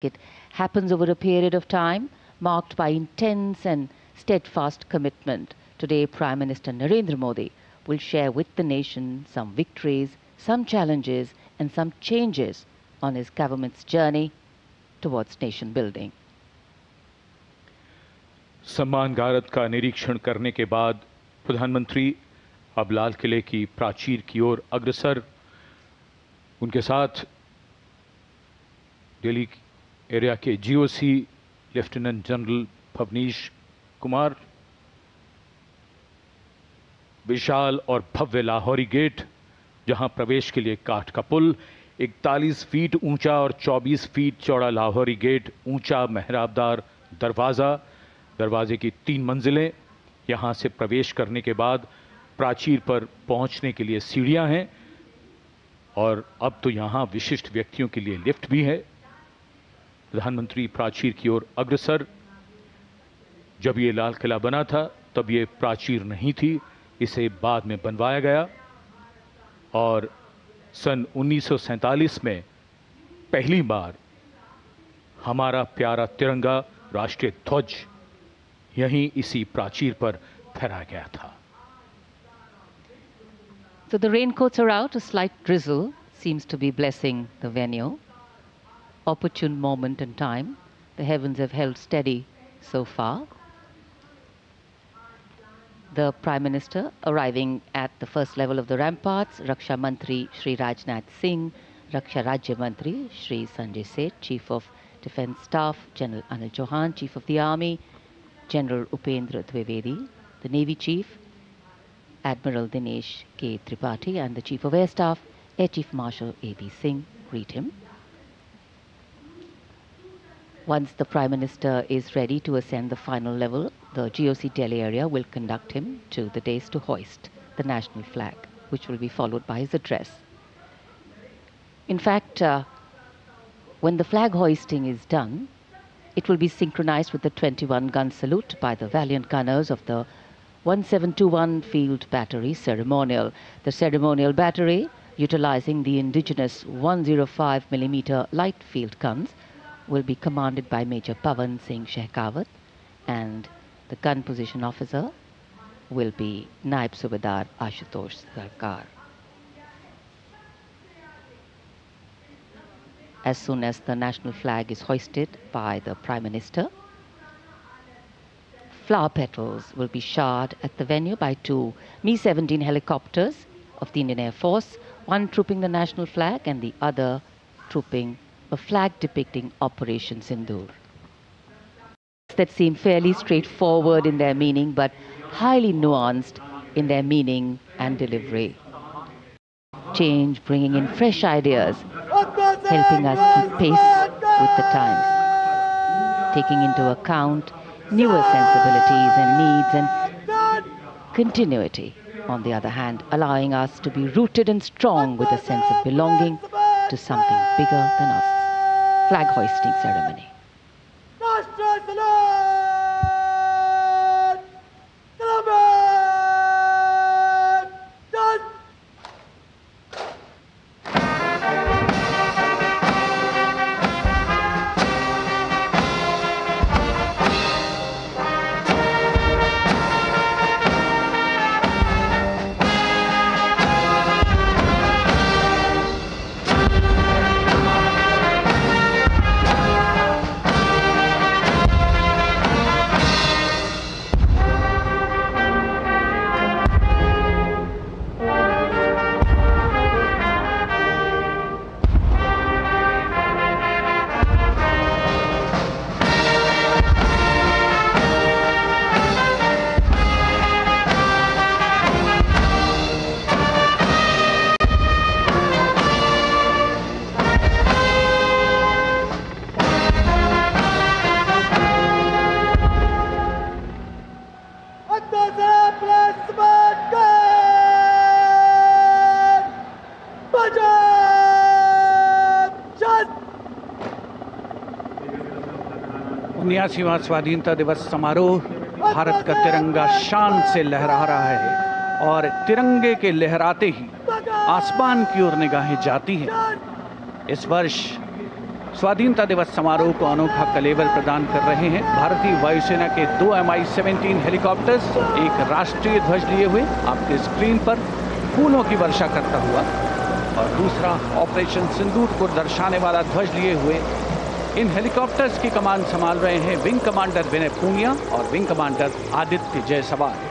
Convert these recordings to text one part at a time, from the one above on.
It happens over a period of time marked by intense and steadfast commitment. Today, Prime Minister Narendra Modi will share with the nation some victories, some challenges, and some changes on his government's journey towards nation building. सम्मान गारद का निरीक्षण करने के बाद प्रधानमंत्री अब लाल किले की प्राचीर की ओर अग्रसर। उनके साथ दिल्ली एरिया के GOC lieutenant general Bhavnish Kumar, विशाल और भव्य लाहौरी गेट, जहां प्रवेश के लिए काठ का पुल, 41 फीट ऊंचा और 24 फीट चौड़ा लाहौरी गेट, ऊंचा मेहराबदार दरवाज़ा, दरवाजे की 3 मंजिलें। यहां से प्रवेश करने के बाद प्राचीर पर पहुंचने के लिए सीढ़ियां हैं और अब तो यहां विशिष्ट व्यक्तियों के लिए लिफ्ट भी है। प्रधानमंत्री प्राचीर की ओर अग्रसर। जब ये लाल किला बना था तब ये प्राचीर नहीं थी, इसे बाद में बनवाया गया और सन 1947 में पहली बार हमारा प्यारा तिरंगा राष्ट्रीय ध्वज यहीं इसी प्राचीर पर फहराया गया था। So the raincoats are out, a slight drizzle seems to be blessing the venue. Opportune moment in time. The heavens have held steady so far. The Prime Minister arriving at the first level of the ramparts, Raksha Mantri Shri Rajnath Singh, Raksha Rajya Mantri Shri Sanjay Seth, Chief of Defence Staff General Anil Chauhan, Chief of the Army General Upendra Dwivedi, the Navy Chief Admiral Dinesh K. Tripathi, and the Chief of Air Staff Air Chief Marshal A.B. Singh greet him. Once the Prime Minister is ready to ascend the final level, the GOC Delhi area will conduct him to the dais to hoist the national flag, which will be followed by his address. In fact, when the flag hoisting is done, it will be synchronized with the 21-gun salute by the valiant gunners of the 1721 Field Battery Ceremonial. The ceremonial battery, utilizing the indigenous 105mm light field guns, will be commanded by Major Pavan Singh Shekhawat, and the gun position officer will be Naib Subedar Ashutosh Sarkar. As soon as the national flag is hoisted by the Prime Minister, flower petals will be showered at the venue by 2 Mi-17 helicopters of the Indian Air Force, one trooping the national flag and the other trooping a flag depicting Operation Sindoor. That seem fairly straightforward in their meaning, but highly nuanced in their meaning and delivery. Change, bringing in fresh ideas, helping us keep pace with the times, taking into account newer sensibilities and needs, and continuity, on the other hand, allowing us to be rooted and strong with a sense of belonging to something bigger than us. Flag hoisting ceremony. उन्यासीवां स्वाधीनता दिवस समारोह, भारत का तिरंगा शान से लहरा रहा है और तिरंगे के लहराते ही आसमान की ओर निगाहें जाती हैं। इस वर्ष स्वाधीनता दिवस समारोह को अनोखा कलेवर प्रदान कर रहे हैं भारतीय वायुसेना के 2 Mi-17 हेलीकॉप्टर्स, एक राष्ट्रीय ध्वज लिए हुए आपके स्क्रीन पर फूलों की वर्षा करता हुआ, और दूसरा ऑपरेशन सिंदूर को दर्शाने वाला ध्वज लिए हुए। इन हेलीकॉप्टर्स की कमान संभाल रहे हैं विंग कमांडर विनय पूनिया और wing commander Aditya Jaiswal.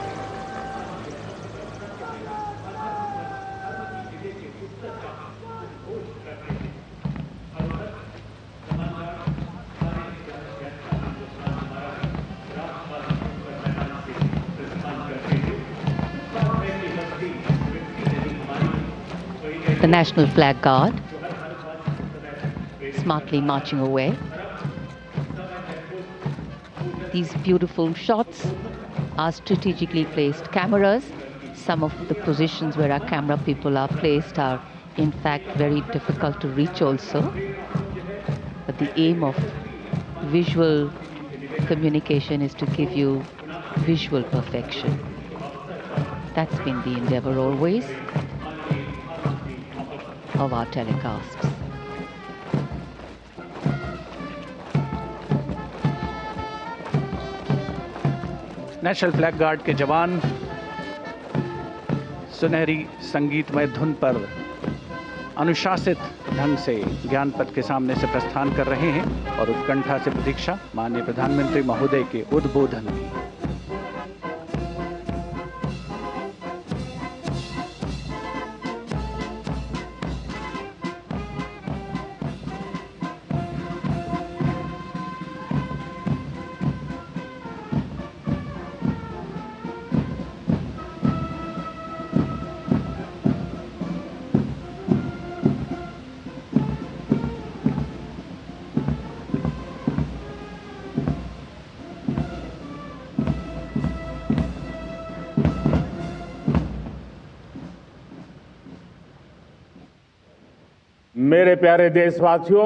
The National Flag Guard smartly marching away. These beautiful shots are strategically placed cameras. Some of the positions where our camera people are placed are in fact very difficult to reach also. But the aim of visual communication is to give you visual perfection. That's been the endeavor always of our telecasts. National flag guard के जवान सुनहरी संगीतमय धुन पर अनुशासित ढंग से ज्ञान पथ के सामने से प्रस्थान कर रहे हैं और उत्कंठा से प्रतीक्षा माननीय प्रधानमंत्री महोदय के उद्बोधन की। मेरे प्यारे देशवासियों,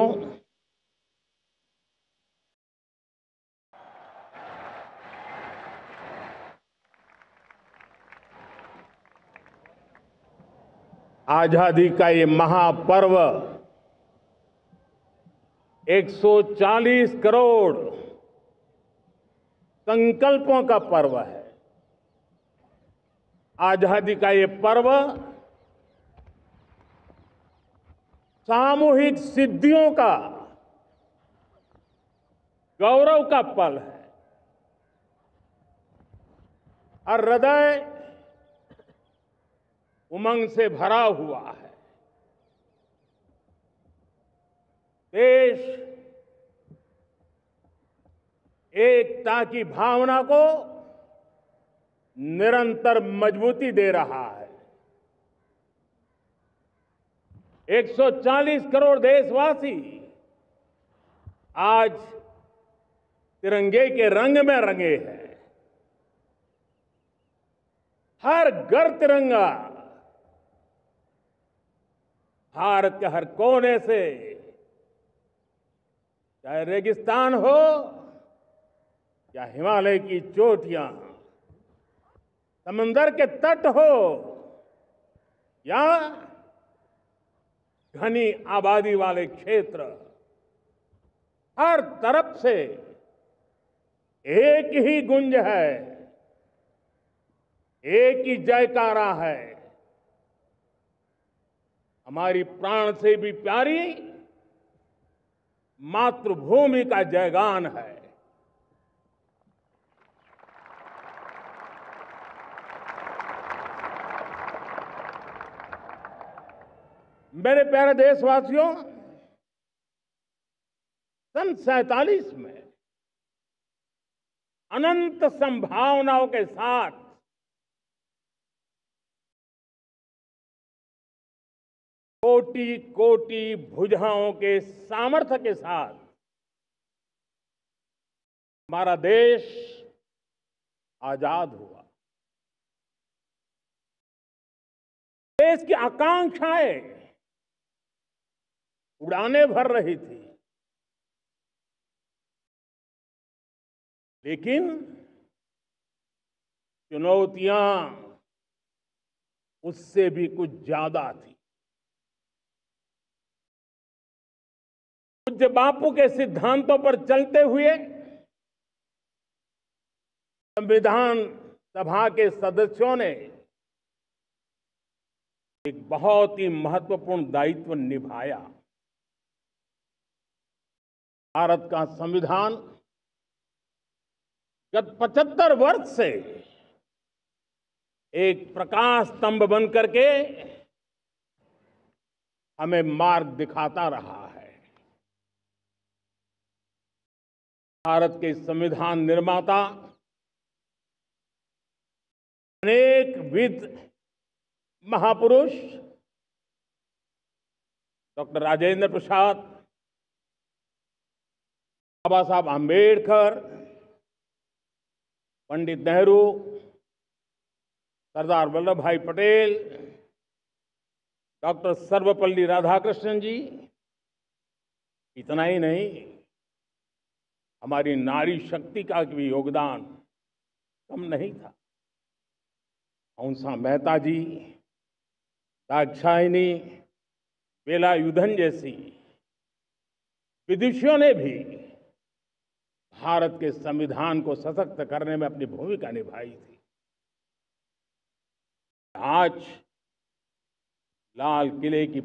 आजादी का ये महापर्व 140 करोड़ संकल्पों का पर्व है। आजादी का ये पर्व सामूहिक सिद्धियों का गौरव का पल है। हर हृदय उमंग से भरा हुआ है। देश एकता की भावना को निरंतर मजबूती दे रहा है। 140 करोड़ देशवासी आज तिरंगे के रंग में रंगे हैं। हर घर तिरंगा, भारत के हर कोने से, चाहे रेगिस्तान हो या हिमालय की चोटियां, समंदर के तट हो या घनी आबादी वाले क्षेत्र, हर तरफ से एक ही गुंज है, एक ही जयकारा है। हमारी प्राण से भी प्यारी मातृभूमि का जयगान है। मेरे प्यारे देशवासियों, सन 47 में अनंत संभावनाओं के साथ कोटि कोटि भुजाओं के सामर्थ्य के साथ हमारा देश आजाद हुआ। देश की आकांक्षाएं उड़ाने भर रही थी, लेकिन चुनौतियां उससे भी कुछ ज्यादा थी। कुछ पूज्य बापू के सिद्धांतों पर चलते हुए संविधान सभा के सदस्यों ने एक बहुत ही महत्वपूर्ण दायित्व निभाया। भारत का संविधान गत 75 वर्ष से एक प्रकाश स्तंभ बन करके हमें मार्ग दिखाता रहा है। भारत के संविधान निर्माता अनेक विद महापुरुष डॉक्टर राजेंद्र प्रसाद, बाबा साहब आंबेडकर, पंडित नेहरू, सरदार वल्लभ भाई पटेल, डॉक्टर सर्वपल्ली राधाकृष्णन जी, इतना ही नहीं, हमारी नारी शक्ति का भी योगदान कम नहीं था। हंसा मेहता जी, दाक्षायणी, वेलायुधन जैसी विदुषियों ने भी भारत के संविधान को सशक्त करने में अपनी भूमिका निभाई थी। आज लाल किले की